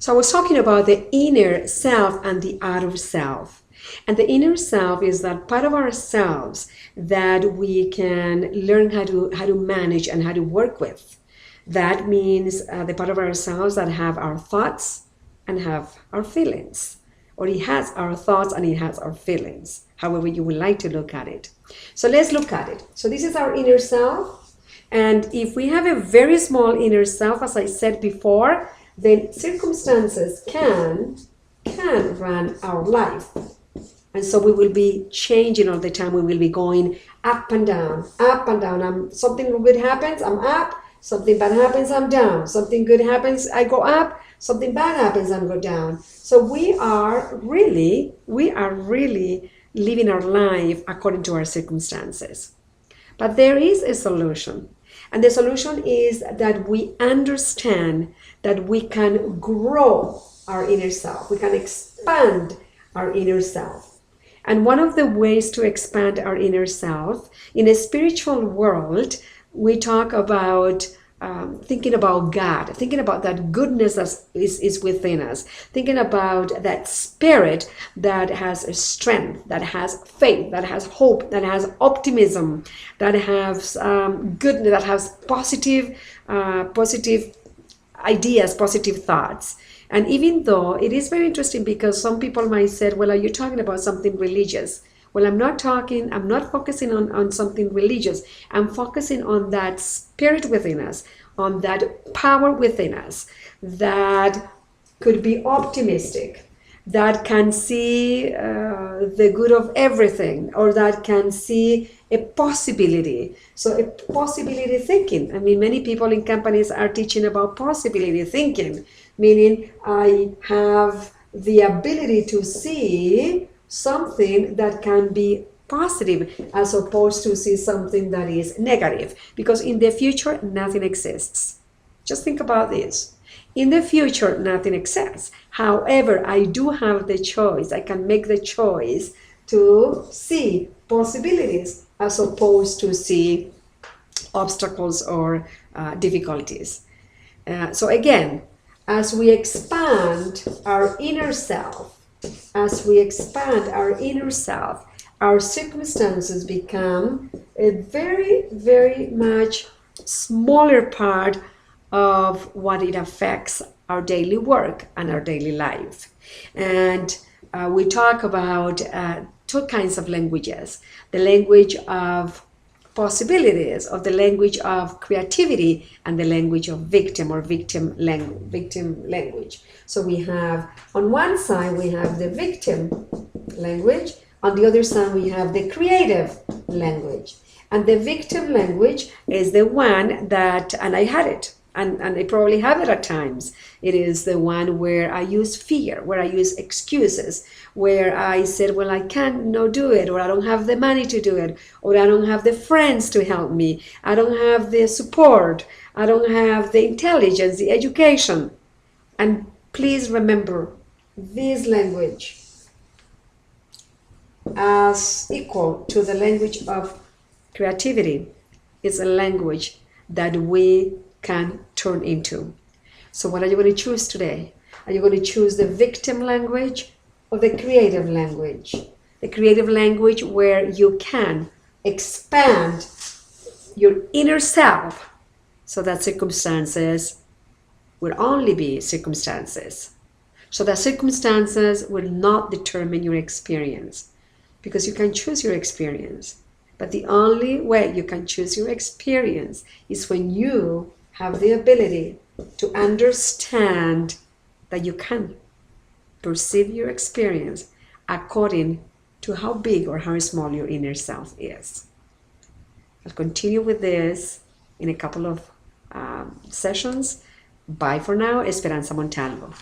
So I was talking about the inner self and the outer self. And the inner self is that part of ourselves that we can learn how to manage and how to work with. That means the part of ourselves that have our thoughts and have our feelings. Or it has our thoughts and it has our feelings, however you would like to look at it. So let's look at it. So this is our inner self. And if we have a very small inner self, as I said before, then circumstances can run our life. And so we will be changing all the time. We will be going up and down, up and down. Something good happens, I'm up. Something bad happens, I'm down. Something good happens, I go up. Something bad happens, I go down. So we are really living our life according to our circumstances. But there is a solution. And the solution is that we understand that we can grow our inner self. We can expand our inner self. And one of the ways to expand our inner self, in a spiritual world, we talk about thinking about God, thinking about that goodness that is within us, thinking about that spirit that has a strength, that has faith, that has hope, that has optimism, that has goodness, that has positive ideas, positive thoughts. And even though it is very interesting, because some people might say, well, are you talking about something religious? Well, I'm not focusing on something religious. I'm focusing on that spirit within us, on that power within us that could be optimistic, that can see the good of everything, or that can see a possibility. So a possibility thinking. I mean, many people in companies are teaching about possibility thinking, meaning I have the ability to see something that can be positive as opposed to see something that is negative, because in the future nothing exists. Just think about this. In the future nothing exists. However, I do have the choice. I can make the choice to see possibilities as opposed to see obstacles or difficulties. So again, as we expand our inner self, our circumstances become a very, very much smaller part of what it affects our daily work and our daily life. And we talk about two kinds of languages: the language of possibilities, of the language of creativity, and the language of victim language. So we have, on one side, we have the victim language. On the other side, we have the creative language. And the victim language is the one that, and I had it, and I probably have it at times. It is the one where I use fear, where I use excuses, where I said, well, I can't no do it, or I don't have the money to do it, or I don't have the friends to help me, I don't have the support, I don't have the intelligence, the education. And please remember, this language, as equal to the language of creativity, is a language that we can turn into. So what are you going to choose today? Are you going to choose the victim language or the creative language? The creative language where you can expand your inner self so that circumstances will only be circumstances. So that circumstances will not determine your experience, because you can choose your experience. But the only way you can choose your experience is when you have the ability to understand that you can perceive your experience according to how big or how small your inner self is. I'll continue with this in a couple of sessions. Bye for now. Esperanza Montalvo.